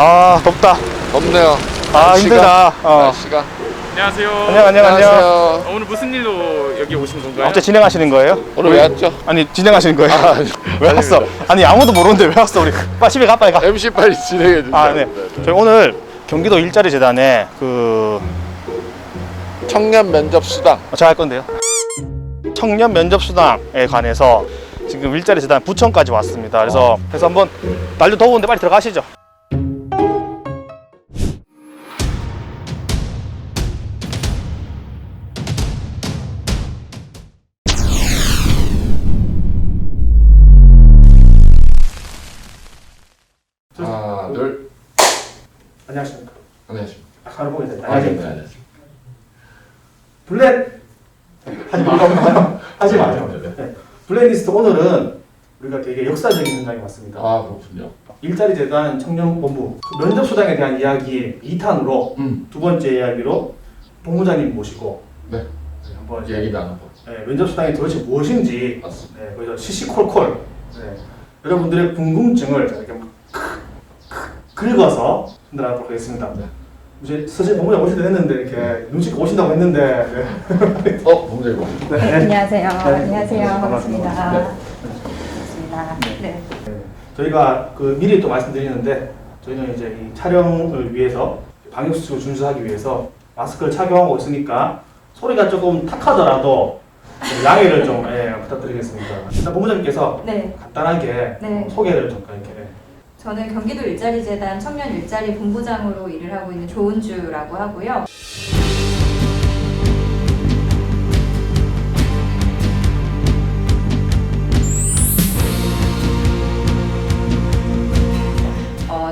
아 덥다. 덥네요. 아 힘들다. 날씨가. 안녕하세요. 안녕. 오늘 무슨 일로 여기 오신 건가요? 어째 진행하시는 거예요? 오늘 왜 왔죠? 아니 진행하시는 거예요? 아니, 왜 왔어? 아니 아무도 모르는데 왜 왔어 우리? 빨리 집에 가 빨리 가. MC 빨리 진행해 주세요. 아 네. 저희 오늘 경기도 일자리 재단에 그 청년 면접 수당. 제가 할 건데요. 청년 면접 수당에 관해서 지금 일자리 재단 부천까지 왔습니다. 그래서 한번 날도 더운데 빨리 들어가시죠. 하나, 둘. 안녕하십니까. 안녕하십니까. 바로 보게 됐다. 안녕하십니까. 블랙 하지 마. 하지 마. 네. 블랙리스트 오늘은 우리가 되게 역사적인 현장에 왔습니다. 아, 그렇군요. 일자리 재단 청년본부 그 면접 수당에 대한 이야기 2탄으로 두 번째 이야기로 본부장님 모시고 네. 한번 얘기 나눠봐. 네, 면접 수당이 도대체 무엇인지 맞습니다. 네, 거기서 시시콜콜 네, 여러분들의 궁금증을 이렇게 긁어서 흔들어보도록 하겠습니다. 네. 이제 사실 본부장 오시도 했는데 이렇게 눈치껏 오신다고 했는데 네. 봉재고. 네. 안녕하세요. 네. 안녕하세요. 반갑습니다. 반갑습니다. 네. 반갑습니다. 네. 저희가 그 미리 또 말씀드리는데 저희는 이제 이 촬영을 위해서 방역수칙을 준수하기 위해서 마스크를 착용하고 있으니까 소리가 조금 탁하더라도 좀 양해를 좀 부탁드리겠습니다. 일단 본부장님께서 네. 간단하게 네. 소개를 좀 이렇게. 저는 경기도 일자리재단 청년 일자리 본부장으로 일을 하고 있는 조은주라고 하고요.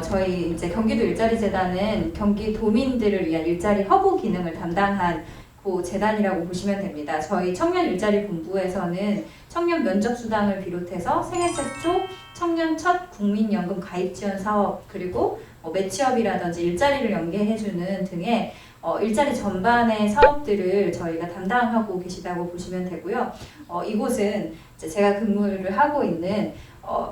저희 이제 경기도 일자리재단은 경기도민들을 위한 일자리 허브 기능을 담당한 그 재단이라고 보시면 됩니다. 저희 청년 일자리 본부에서는 청년 면접 수당을 비롯해서 생애 최초 청년 첫 국민연금 가입 지원 사업 그리고 매취업이라든지 일자리를 연계해주는 등의 일자리 전반의 사업들을 저희가 담당하고 계시다고 보시면 되고요. 이곳은 이제 제가 근무를 하고 있는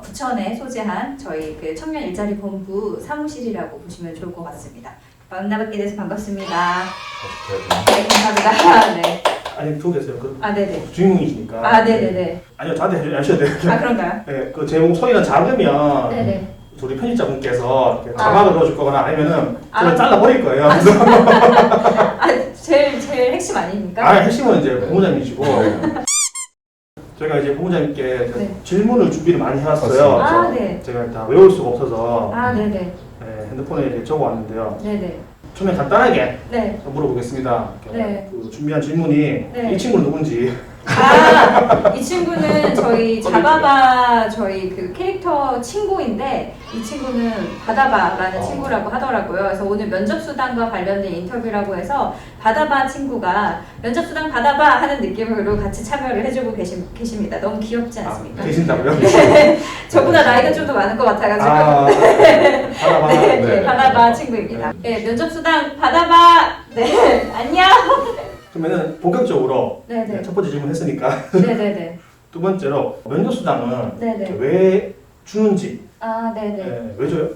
부천에 소재한 저희 그 청년 일자리 본부 사무실이라고 보시면 좋을 것 같습니다. 만나뵙게 돼서 반갑습니다. 네, 감사합니다. 네. 아니 두 개세요. 그 네네. 주인공이시니까. 네네네. 아니요 저한테 하셔야 돼요. 그런가요? 네, 그 제목 소리가 작으면 네네. 우리 편집자분께서 이렇게 자막을 넣어줄 거거나 아니면은 제가 잘라버릴 거예요. 제일 핵심 아닙니까? 핵심은 이제 본부장님이시고 저희가 이제 본부장님께 네. 질문을 준비를 많이 해왔어요. 그래서 네. 제가 다 외울 수가 없어서 네네. 핸드폰에 이렇게 적어왔는데요. 네네. 처음에 간단하게 네. 물어보겠습니다. 네. 그 준비한 질문이 네. 이 친구는 누군지. 이 친구는 저희 자바바 저희 그 캐릭터 친구인데 이 친구는 바다바라는 친구라고 하더라고요. 그래서 오늘 면접수당과 관련된 인터뷰라고 해서 바다바 친구가 면접수당 받아봐 하는 느낌으로 같이 참여를 해주고 계십니다. 너무 귀엽지 않습니까? 계신다고요? 네. 저보다 나이가 좀 더 많은 것 같아가지고 바다바. 네, 바다바 친구입니다. 네, 면접수당 받아봐. 네, 안녕. 그러면은 본격적으로 네네. 첫 번째 질문 했으니까 네네네. 두 번째로 면접수당은 네네. 왜 주는지. 네네. 왜 줘요?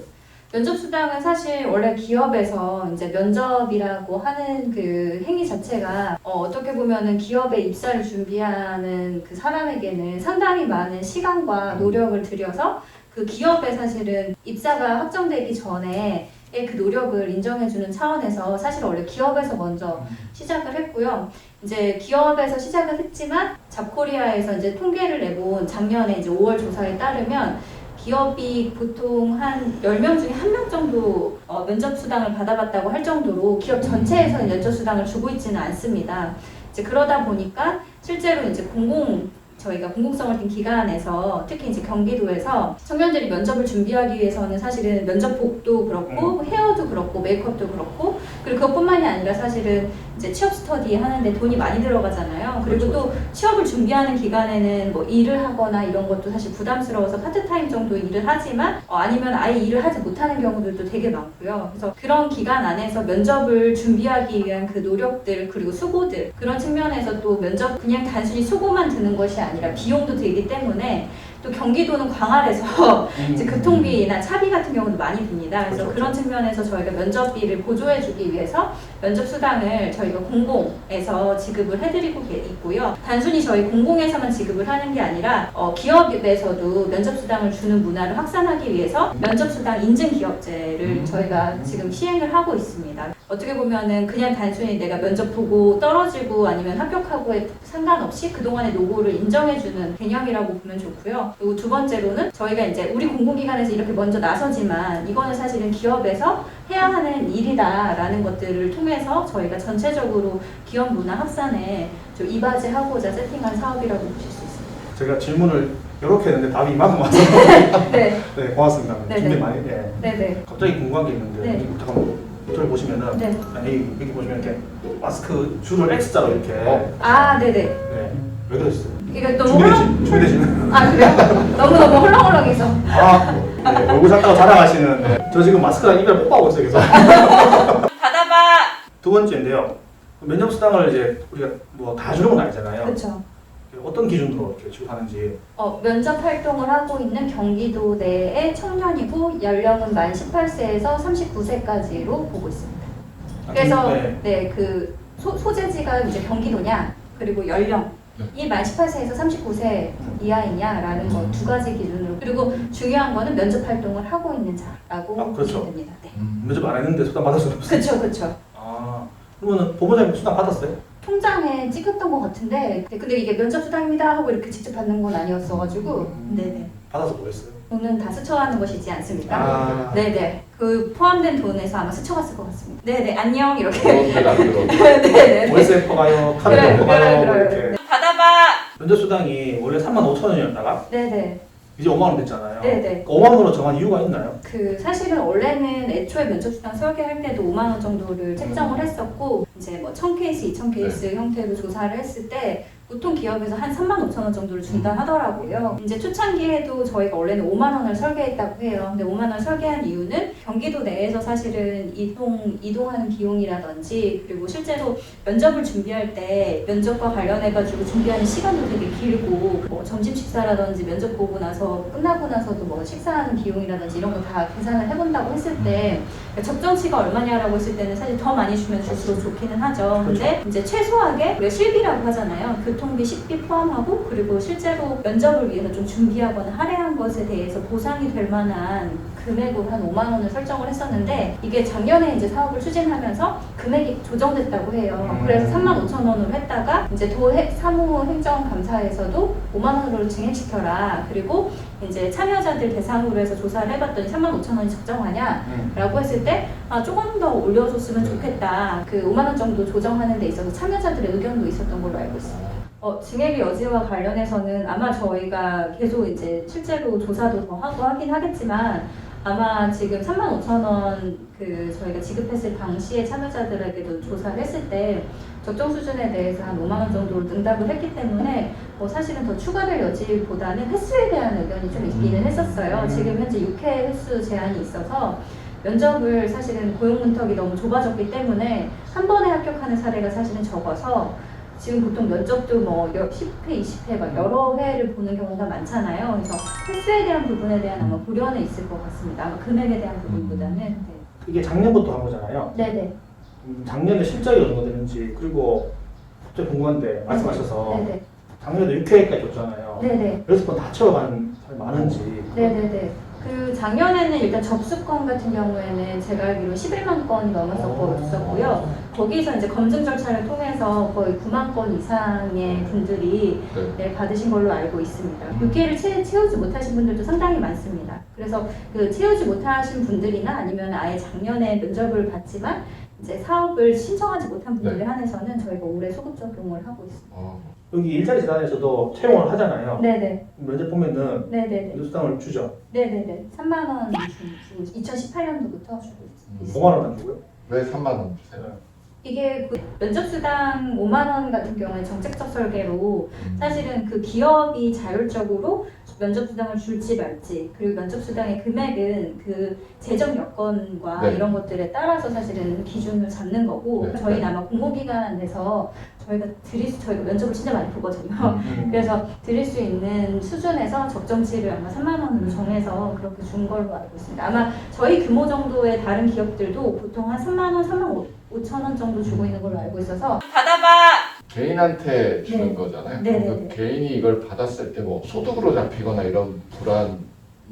면접수당은 사실 원래 기업에서 이제 면접이라고 하는 그 행위 자체가 어떻게 보면은 기업에 입사를 준비하는 그 사람에게는 상당히 많은 시간과 노력을 들여서 그 기업에 사실은 입사가 확정되기 전에 그 노력을 인정해주는 차원에서 사실 원래 기업에서 먼저 시작을 했고요. 이제 기업에서 시작을 했지만 잡코리아에서 이제 통계를 내본 작년에 이제 5월 조사에 따르면 기업이 보통 한 10명 중에 1명 정도 면접 수당을 받아봤다고 할 정도로 기업 전체에서 면접 수당을 주고 있지는 않습니다. 이제 그러다 보니까 실제로 이제 저희가 공공성을 띈 기관에서 특히 이제 경기도에서 청년들이 면접을 준비하기 위해서는 사실은 면접복도 그렇고 헤어도 그렇고 메이크업도 그렇고 그리고 그것뿐만이 아니라 사실은 이제 취업 스터디 하는데 돈이 많이 들어가잖아요. 그리고 그렇죠. 또 취업을 준비하는 기간에는 뭐 일을 하거나 이런 것도 사실 부담스러워서 파트타임 정도 일을 하지만 아니면 아예 일을 하지 못하는 경우들도 되게 많고요. 그래서 그런 기간 안에서 면접을 준비하기 위한 그 노력들 그리고 수고들 그런 측면에서 또 면접 그냥 단순히 수고만 드는 것이 아니라 비용도 들기 때문에 또 경기도는 광활해서 이제 음. 교통비나 차비 같은 경우도 많이 듭니다. 그래서 그렇죠, 그런 측면에서 저희가 면접비를 보조해주기 위해서 면접 수당을 저희가 공공에서 지급을 해드리고 있고요. 단순히 저희 공공에서만 지급을 하는 게 아니라 기업에서도 면접 수당을 주는 문화를 확산하기 위해서 면접 수당 인증 기업제를 저희가 지금 시행을 하고 있습니다. 어떻게 보면은 그냥 단순히 내가 면접 보고 떨어지고 아니면 합격하고에 상관없이 그동안의 노고를 인정해주는 개념이라고 보면 좋고요. 그리고 두 번째로는 저희가 이제 우리 공공기관에서 이렇게 먼저 나서지만 이거는 사실은 기업에서 해야 하는 일이다라는 것들을 통해서 저희가 전체적으로 기업 문화 확산에 좀 이바지하고자 세팅한 사업이라고 보실 수 있습니다. 제가 질문을 이렇게 했는데 답이 이만큼 와서 네, 네, 고맙습니다. 네, 준비 네. 많이. 네. 네네. 갑자기 궁금한 게 있는데 네. 잠깐만 저를 보시면은 네. 여기 보시면 이렇게 마스크 줄을 X자로 이렇게 아, 네네. 네. 왜 그러셨어요? 이게 너무 준비되시는 아, 그래요? 너무너무 헐렁헐렁해서. 네, 얼굴 작다고 자랑하시는 저 지금 마스크랑 입을 뽀뽀하고 있어요 계속. 받아봐! 두 번째인데요. 면접 수당을 이제 우리가 뭐 다 주는 건 아니잖아요. 그렇죠. 어떤 기준으로 이렇게 지급하는지. 면접 활동을 하고 있는 경기도 내의 청년이고 연령은 만 18세에서 39세까지로 보고 있습니다. 그래서 네. 그 소재지가 이제 경기도냐 그리고 연령이 만 18세에서 39세 이하이냐라는 거 두 가지 기준으로 그리고 중요한 거는 면접 활동을 하고 있는 자라고 그렇죠. 보시면 됩니다. 네. 면접 안 했는데 수당 받을 수는 없어요. 그렇죠, 그렇죠. 그러면은 보호자님 수당 받았어요? 통장에 찍었던 것 같은데 근데 이게 면접 수당입니다 하고 이렇게 직접 받는 건 아니었어가지고 네네. 받아서 뭐 했어요? 돈은 다 스쳐가는 것이지 않습니까? 아. 네네. 그 포함된 돈에서 아마 스쳐갔을 것 같습니다. 네네. 안녕 이렇게. 그런 데가 안 들어. 네네. 월세 퍼가요, 카드도 그래, 퍼가요, 뭐 그래, 이렇게. 그래. 받아봐. 면접 수당이 원래 35,000원이었다가 네네. 이제 5만 원 됐잖아요. 네네. 5만 원으로 정한 이유가 있나요? 사실은 원래는 애초에 면접수당 설계할 때도 5만 원 정도를 책정을 했었고 이제 뭐 1000케이스, 2000케이스 형태로 조사를 했을 때 보통 기업에서 한 3만 5천 원 정도를 준다 하더라고요. 이제 초창기에도 저희가 원래는 5만 원을 설계했다고 해요. 근데 5만 원을 설계한 이유는 경기도 내에서 사실은 이동하는 비용이라든지 그리고 실제로 면접을 준비할 때 면접과 관련해가지고 준비하는 시간도 되게 길고 뭐 점심 식사라든지 면접 보고 나서 끝나고 나서도 뭐 식사하는 비용이라든지 이런 거 다 계산을 해본다고 했을 때 적정치가 얼마냐라고 했을 때는 사실 더 많이 주면 줄수록 좋기는 하죠. 근데 이제 최소하게 우리가 실비라고 하잖아요. 교통비, 식비 포함하고 그리고 실제로 면접을 위해서 좀 준비하거나 할애한 것에 대해서 보상이 될 만한 금액으로 한 5만 원을 설정을 했었는데 이게 작년에 이제 사업을 추진하면서 금액이 조정됐다고 해요. 그래서 3만 5천 원으로 했다가 이제 사무행정감사에서도 5만 원으로 증액시켜라. 그리고 이제 참여자들 대상으로 해서 조사를 해봤더니 3만 5천 원이 적정하냐라고 했을 때 조금 더 올려줬으면 좋겠다. 그 5만 원 정도 조정하는 데 있어서 참여자들의 의견도 있었던 걸로 알고 있습니다. 증액의 여지와 관련해서는 아마 저희가 계속 이제 실제로 조사도 더 하고 하긴 하겠지만 아마 지금 3만 5천 원 저희가 지급했을 당시에 참여자들에게도 조사를 했을 때 적정 수준에 대해서 한 5만 원 정도로 응답을 했기 때문에 사실은 더 추가될 여지보다는 횟수에 대한 의견이 좀 있기는 했었어요. 지금 현재 6회 횟수 제한이 있어서 면접을 사실은 고용 문턱이 너무 좁아졌기 때문에 한 번에 합격하는 사례가 사실은 적어서 지금 보통 면접도 뭐 10회, 20회 막 여러 회를 보는 경우가 많잖아요. 그래서 횟수에 대한 부분에 대한 아마 고려는 있을 것 같습니다. 아마 금액에 대한 부분보다는. 네. 이게 작년부터 한 거잖아요. 네네. 작년에 실적이 어느 정도 되는지 그리고 갑자기 궁금한데 말씀하셔서 네네. 작년에도 6회까지 줬잖아요. 네네. 그래서 다 채워가는 사람이 많은지. 네네네. 작년에는 일단 접수건 같은 경우에는 제가 알기로 11만 건이 넘었었고요. 거기서 이제 검증 절차를 통해서 거의 9만 건 이상의 분들이 받으신 걸로 알고 있습니다. 6개를 채우지 못하신 분들도 상당히 많습니다. 그래서 채우지 못하신 분들이나 아니면 아예 작년에 면접을 봤지만 이제 사업을 신청하지 못한 분들에 한해서는 저희가 올해 소급 적용을 하고 있습니다. 여기 일자리 재단에서도 채용을 하잖아요. 네네. 면접 보면은 네네네. 수당을 주죠. 네네네. 3만 원 주고 2018년도부터 주고 있습니다. 5만 원 안 주고요? 왜 3만 원 주세요? 이게 면접수당 5만 원 같은 경우에 정책적 설계로 사실은 기업이 자율적으로 면접 수당을 줄지 말지, 그리고 면접 수당의 금액은 그 재정 여건과 네. 이런 것들에 따라서 사실은 기준을 잡는 거고, 네. 저희는 아마 공모기관에서 저희가 면접을 진짜 많이 보거든요. 그래서 드릴 수 있는 수준에서 적정치를 아마 3만 원으로 정해서 그렇게 준 걸로 알고 있습니다. 아마 저희 규모 정도의 다른 기업들도 보통 한 3만 원, 3만 5천 원 정도 주고 있는 걸로 알고 있어서 개인한테 주는 네. 거잖아요. 네, 네, 그 네. 개인이 이걸 받았을 때 뭐 소득으로 잡히거나 이런 불안도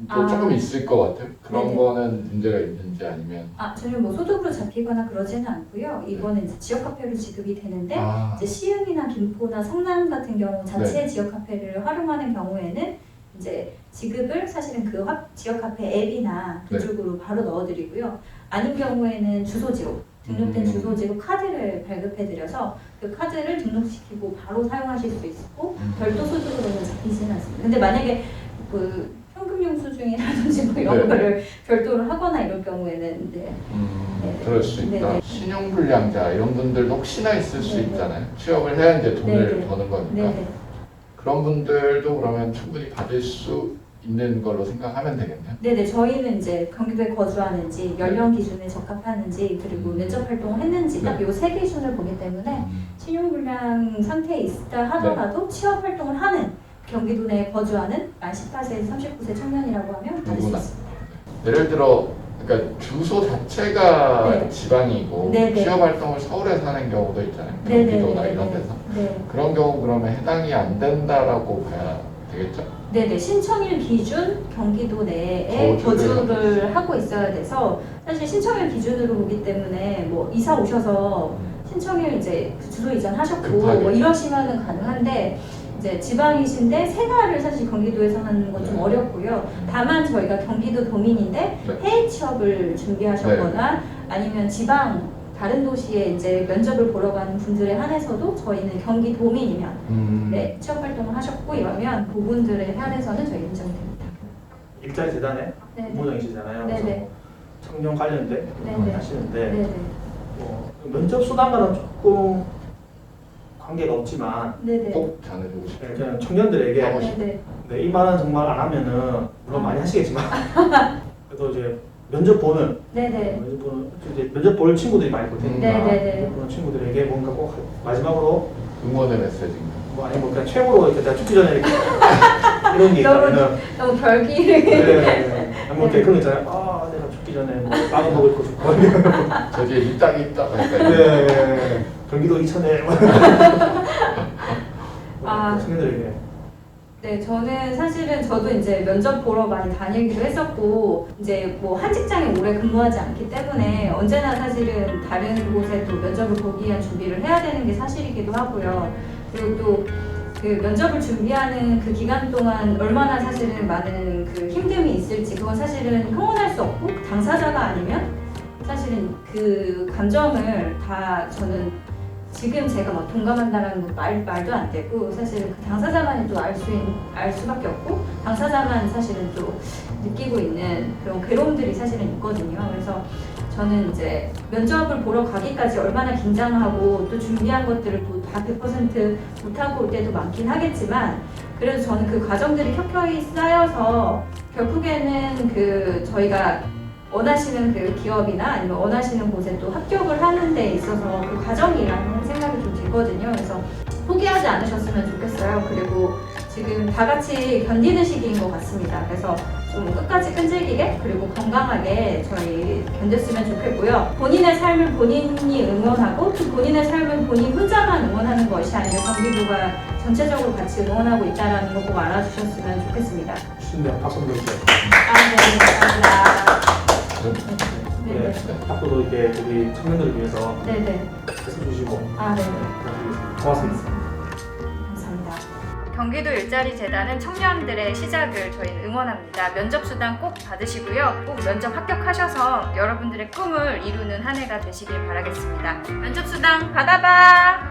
아. 조금 있을 것 같아요. 그런 네네. 거는 문제가 있는지 아니면 전혀 뭐 소득으로 잡히거나 그러지는 않고요. 이거는 이제 지역 화폐로 지급이 되는데 이제 시흥이나 김포나 성남 같은 경우 자체 네. 지역 화폐를 활용하는 경우에는 이제 지급을 사실은 그 지역 화폐 앱이나 네. 그쪽으로 바로 넣어드리고요. 아닌 경우에는 주소지로 등록된 주소지로 카드를 발급해드려서 그 카드를 등록시키고 바로 사용하실 수 있고 별도 소득으로는 잡히지는 않습니다. 근데 만약에 그 현금영수증이라든지 뭐 이런 네. 거를 별도로 하거나 이럴 경우에는 네. 네. 그럴 수 있다. 네네. 신용불량자 이런 분들도 혹시나 있을 수 네네. 있잖아요. 취업을 해야 이제 돈을 네네. 버는 거니까. 네네. 그런 분들도 그러면 충분히 받을 수 있는 걸로 생각하면 되겠네요. 네네, 저희는 이제 경기도에 거주하는지, 연령 기준에 적합하는지, 그리고 면접 활동을 했는지 딱 요 세 기준을 보기 때문에 신용불량 상태에 있다 하더라도 취업 활동을 하는 경기도 내에 거주하는 만 18세에서 39세 청년이라고 하면 받을 수 누구나. 있습니다. 예를 들어 그러니까 주소 자체가 네. 지방이고 네네. 취업 활동을 서울에서 하는 경우도 있잖아요. 네네네. 경기도나 이런 데서. 네. 그런 경우 그러면 해당이 안 된다라고 봐야 되겠죠? 네네, 신청일 기준 경기도 내에 거주를 하고 있어야 돼서 사실 신청일 기준으로 보기 때문에 뭐 이사 오셔서 신청일 이제 그 주소 이전하셨고 급하게. 뭐 이러시면은 가능한데 이제 지방이신데 생활을 사실 경기도에서 하는 건 좀 네. 어렵고요. 다만 저희가 경기도 도민인데 네. 해외 취업을 준비하셨거나 아니면 지방 다른 도시에 이제 면접을 보러 가는 분들에 한해서도 저희는 경기 도민이면 네, 취업 활동을 하셨고 이러면 그분들에 한해서는 저희 인정이 됩니다. 일자리 재단에 네네. 공모장이시잖아요. 네네. 그래서 뭐 청년 관련된 네네. 많이 하시는데 네네. 뭐 면접 수당과는 조금 관계가 없지만 네네. 꼭 잘해주고 싶어요. 그냥 청년들에게 하고 네네. 네, 이 말은 정말 안 하면은 물론 많이 하시겠지만 그래도 이제 면접 보는 네네. 이제 면접 볼 친구들이 많이 볼 테니까 네네네. 면접 보는 친구들에게 뭔가 꼭 마지막으로 응원의 메시지인가? 뭐 아니면 뭐 그냥 최고로 이렇게 내가 죽기 전에 이렇게 이런 게 있다면은 너무 별기를. 네, 뭐 이렇게 그런 거 있잖아요. 아 내가 죽기 전에 뭐 빵을 먹을 거 싶고 저 뒤에 이 땅이 있다. 네, 경기도 이천에 아. 청년들에게 네, 저는 사실은 저도 이제 면접 보러 많이 다니기도 했었고, 이제 뭐 한 직장에 오래 근무하지 않기 때문에 언제나 사실은 다른 곳에 또 면접을 보기 위한 준비를 해야 되는 게 사실이기도 하고요. 그리고 또 그 면접을 준비하는 그 기간 동안 얼마나 사실은 많은 그 힘듦이 있을지 그건 사실은 형언할 수 없고 당사자가 아니면 사실은 그 감정을 다 저는 지금 제가 막 동감한다라는 거 말도 안 되고 사실은 그 당사자만이 또 알 수밖에 없고 당사자만 사실은 또 느끼고 있는 그런 괴로움들이 사실은 있거든요. 그래서 저는 이제 면접을 보러 가기까지 얼마나 긴장하고 또 준비한 것들을 또 다 100% 못하고 올 때도 많긴 하겠지만 그래도 저는 그 과정들이 켜켜이 쌓여서 결국에는 그 저희가 원하시는 그 기업이나 아니면 원하시는 곳에 또 합격을 하는 데 있어서 그 과정이라는 생각이 좀 들거든요. 그래서 포기하지 않으셨으면 좋겠어요. 그리고 지금 다 같이 견디는 시기인 것 같습니다. 그래서 좀 끝까지 끈질기게 그리고 건강하게 저희 견뎠으면 좋겠고요. 본인의 삶을 본인이 응원하고 또 본인의 삶을 본인 혼자만 응원하는 것이 아니라 경기도가 전체적으로 같이 응원하고 있다는 거 꼭 알아주셨으면 좋겠습니다. 주신데 박수 한번 주세요. 네, 감사합니다. 네, 앞으로도 이렇게 우리 청년들을 위해서 네네. 말씀 주시고 네네. 고맙습니다. 감사합니다. 경기도 일자리 재단은 청년들의 시작을 저희는 응원합니다. 면접 수당 꼭 받으시고요. 꼭 면접 합격하셔서 여러분들의 꿈을 이루는 한 해가 되시길 바라겠습니다. 면접 수당 받아봐.